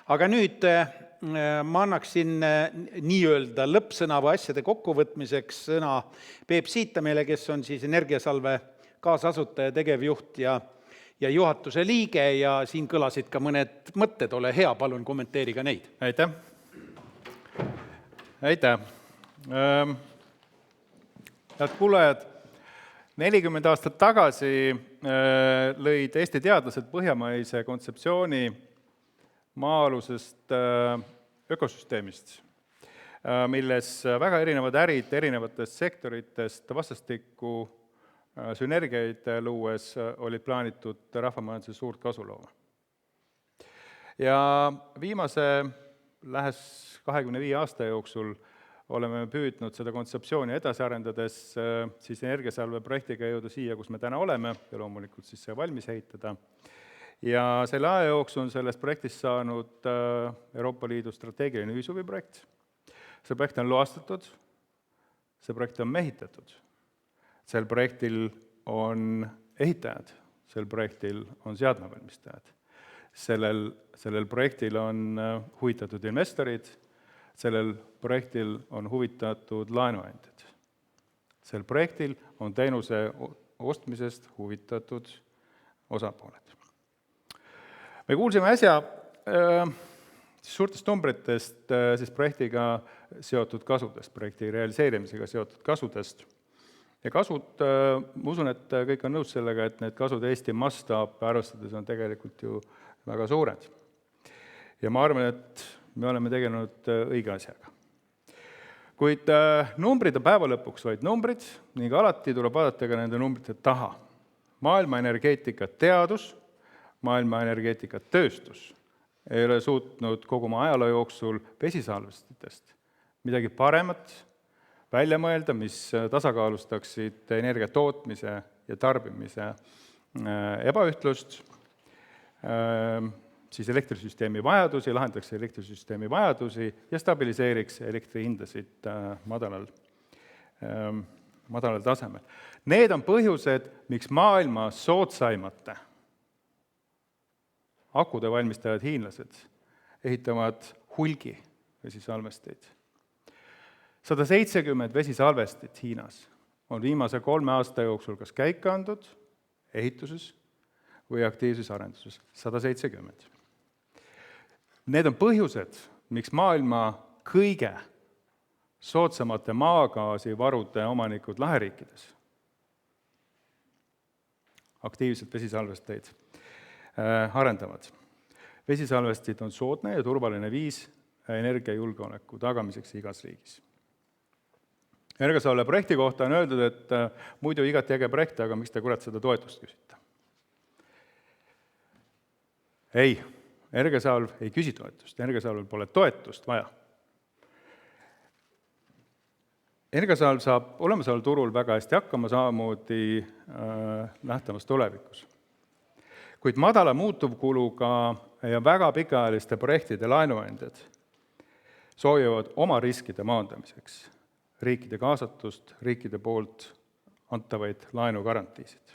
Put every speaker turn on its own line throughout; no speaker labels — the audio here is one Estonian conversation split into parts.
Aga nüüd ma annaksin nii-öelda lõppsõna või asjade kokkuvõtmiseks sõna Peep Siitamäele, kes on siis Energiasalve kaasasutaja, tegevjuht ja juhatuse liige ja siin kõlasid ka mõned mõtted. Ole hea, palun kommenteeri ka neid.
Aitäh. Head kuulajad, 40 aastat tagasi lõid Eesti teadlased põhjamaise kontseptsiooni maa-alusest ökosüsteemist, milles väga erinevad ärid erinevatest sektoritest vastastikku sünergiaid luues olid plaanitud rahvamajanduse suurt kasu looma. Ja viimase lähes 25 aasta jooksul oleme püüdnud seda kontseptsiooni edasi arendades siis Energiasalve projektiga jõuda siia, kus me täna oleme, ja loomulikult siis see valmis ehitada. Ja selle aja jooksul on sellest projektist saanud Euroopa Liidu strateegiline ühishuviprojekt. See projekt on loastatud, see projekt on mehitatud. Sel projektil on ehitajad, sel projektil on seadmevalmistajad. Sellel projektil on huvitatud investorid, sellel projektil on huvitatud laenuandjad. Sel projektil on teenuse ostmisest huvitatud osapooled. Me kuulsime äsja suurtest numbritest siis projektiga seotud kasudest, projekti realiseerimisega seotud kasudest. Ja kasud, ma usun, et kõik on nõus sellega, et need kasud Eesti mastaab arvestades on tegelikult ju väga suured. Ja ma arvan, et me oleme tegelenud õige asjaga. Kuid numbrid on päeva lõpuks vaid numbrid ning alati tuleb vaadata ka nende numbrite taha. Maailma energeetika teadus, maailma energeetika tööstus ei ole suutnud kogu oma ajaloo jooksul vesisalvestitest midagi paremat välja mõelda, mis tasakaalustaksid energia tootmise ja tarbimise ebaühtlust, siis elektrisüsteemi vajadusi, lahendaks elektrisüsteemi vajadusi ja stabiliseeriks elektrihindasid madalal tasemel. Need on põhjused, miks maailma soodsaimate akude valmistajad hiinlased ehitavad hulgi vesisalvesteid. 170 vesisalvestit Hiinas on viimase 3 aasta jooksul kas käika andud ehituses või aktiivses arenduses. 170. Need on põhjused, miks maailma kõige soodsamate maagaasivarude omanikud laheriikides aktiivselt vesisalvesteid arendavad. Vesisalvestid on soodne ja turvaline viis energiajulgeoleku tagamiseks igas riigis. Energiasalve projekti kohta on öeldud, et muidu igati äge projekt, aga miks te kurat seda toetust küsite? Ei, Energiasalv ei küsi toetust, Energiasalvel pole toetust vaja. Energiasalv saab olemasoleval turul väga hästi hakkama samamoodi nähtavas tulevikus. Kuid madala muutuvkuluga ja väga pikaajaliste projektide laenuandjad soovivad oma riskide maandamiseks riikide kaasatust, riikide poolt antavaid laenugarantiisid.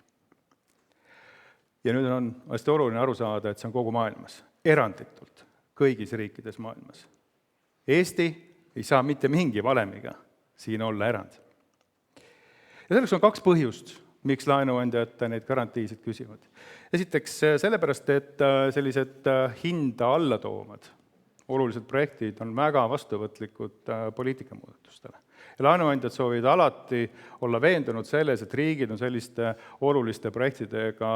Ja nüüd on hästi oluline aru saada, et see on kogu maailmas, eranditult, kõigis riikides maailmas. Eesti ei saa mitte mingi valemiga siin olla erand. Ja selleks on 2 põhjust, miks laenuandjad neid garantiisid küsivad. Esiteks sellepärast, et sellised hinda alla toovad olulised projektid on väga vastuvõtlikud poliitikamuudatustele. Ja laenuandjad soovivad alati olla veendunud selles, et riigid on selliste oluliste projektidega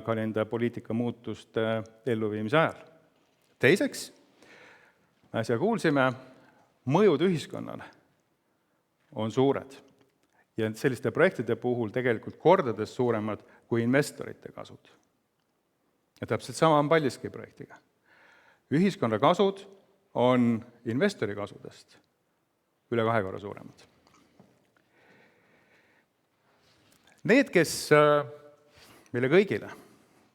ka nende poliitikamuutuste elluviimise ajal. Teiseks, äsja kuulsime, mõjud ühiskonnale on suured. Ja selliste projektide puhul tegelikult kordades suuremad kui investorite kasud. Ja täpselt sama on Paldiski projektiga. Ühiskonna kasud on investori kasudest üle 2 korra suuremad. Need, kes meile kõigile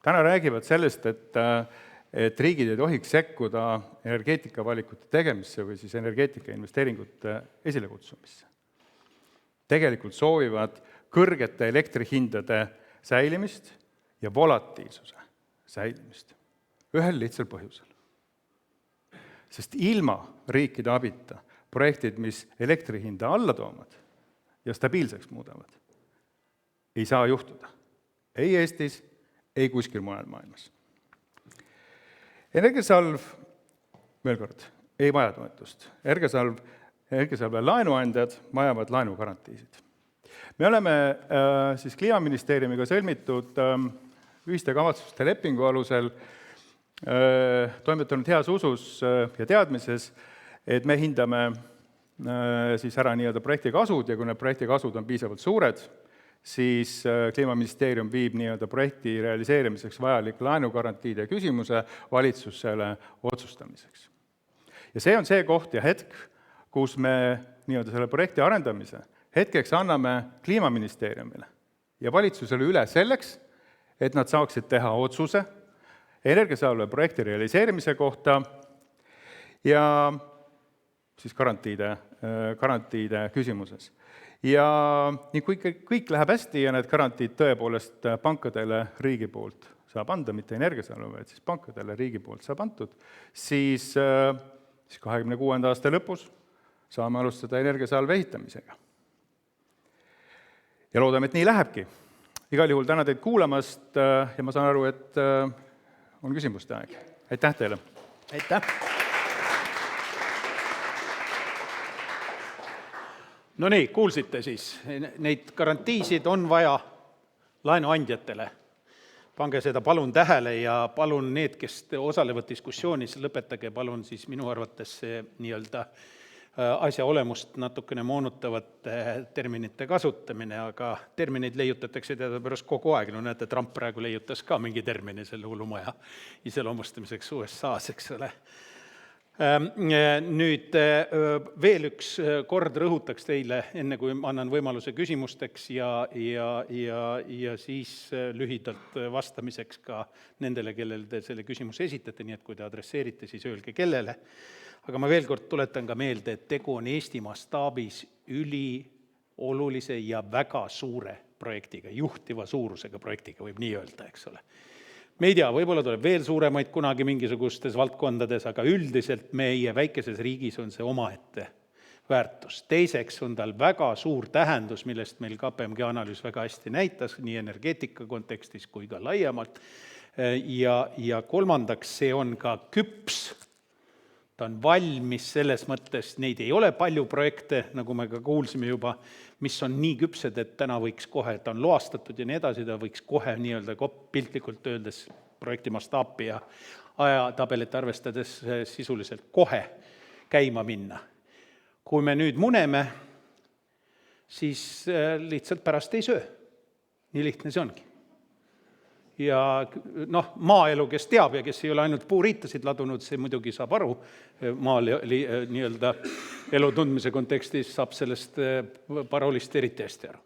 täna räägivad sellest, et riigid ei tohiks sekkuda energeetikavalikute tegemisse või siis energeetika investeeringute esilekutsumisse, tegelikult soovivad kõrgete elektrihindade säilimist ja volatiilsuse säilimist. Ühel lihtsal põhjusel. Sest ilma riikide abita projektid, mis elektri hinda alla toovad ja stabiilseks muudavad, ei saa juhtuda. Ei Eestis, ei kuskil mujal maailmas. Energiasalv, veel kord, ei vaja toetust. Energiasalve laenuandjad vajavad laenugarantiisid. Me oleme siis Kliimaministeeriumiga sõlmitud ühiste kavatsuste lepingu alusel toimetanud heas usus ja teadmises, et me hindame siis ära nii-öelda projekti kasud ja kui need projekti kasud on piisavalt suured, siis Kliimaministeerium viib nii-öelda projekti realiseerimiseks vajalik laenugarantiide küsimuse valitsusele otsustamiseks. Ja see on see koht ja hetk, kus me nii-öelda selle projekti arendamise hetkeks anname Kliimaministeeriumile ja valitsusele üle selleks, et nad saaksid teha otsuse energiasalve projekti realiseerimise kohta ja siis garantiide küsimuses. Ja kui kõik läheb hästi ja need garantiid tõepoolest pankadele riigi poolt saab anda, mitte energiasalve, vaid siis pankadele riigi poolt saab antud, siis 2026. aasta lõpus saame alustada energiasalve ehitamisega. Ja loodame, et nii lähebki. Igal juhul täna teid kuulamast ja ma saan aru, et on küsimuste aeg. Aitäh teile!
Aitäh! No nii, kuulsite siis, neid garantiisid on vaja laenuandjatele. Pange seda palun tähele ja palun need, kes osalevad diskussioonis, lõpetage palun siis minu arvates see nii-öelda asja olemust natukene moonutavate terminite kasutamine, aga termineid leiutatakse teadupärast kogu aeg. No näete, Trump praegu leiutas ka mingi termini selle hullumaja iseloomustamiseks USA-s, eks ole. Nüüd veel üks kord rõhutaks teile, enne kui annan võimaluse küsimusteks ja siis lühidalt vastamiseks ka nendele, kellel te selle küsimuse esitate, nii et kui te adresseerite, siis öelge kellele. Aga ma veel kord tuletan ka meelde, et tegu on Eesti mastaabis üliolulise ja väga suure projektiga, juhtiva suurusega projektiga, võib nii öelda, eks ole. Me ei tea, võib-olla tuleb veel suuremaid kunagi mingisugustes valdkondades, aga üldiselt meie väikeses riigis on see omaette väärtus. Teiseks on tal väga suur tähendus, millest meil KPMG analüüs väga hästi näitas, nii energeetika kontekstis kui ka laiemalt. Ja kolmandaks, see on ka küps. Ta on valmis selles mõttes, neid ei ole palju projekte, nagu me ka kuulsime juba, mis on nii küpsed, et täna võiks kohe, ta on loastatud ja nii edasi, ta võiks kohe nii-öelda piltlikult öeldes projekti mastaapi ja ajatabelit arvestades sisuliselt kohe käima minna. Kui me nüüd muneme, siis lihtsalt pärast ei söö. Nii lihtne see ongi. Ja maaelu, kes teab ja kes ei ole ainult puuriitasid ladunud, see muidugi saab aru, maal nii-öelda elu tundmise kontekstis saab sellest paroolist eriti hästi aru.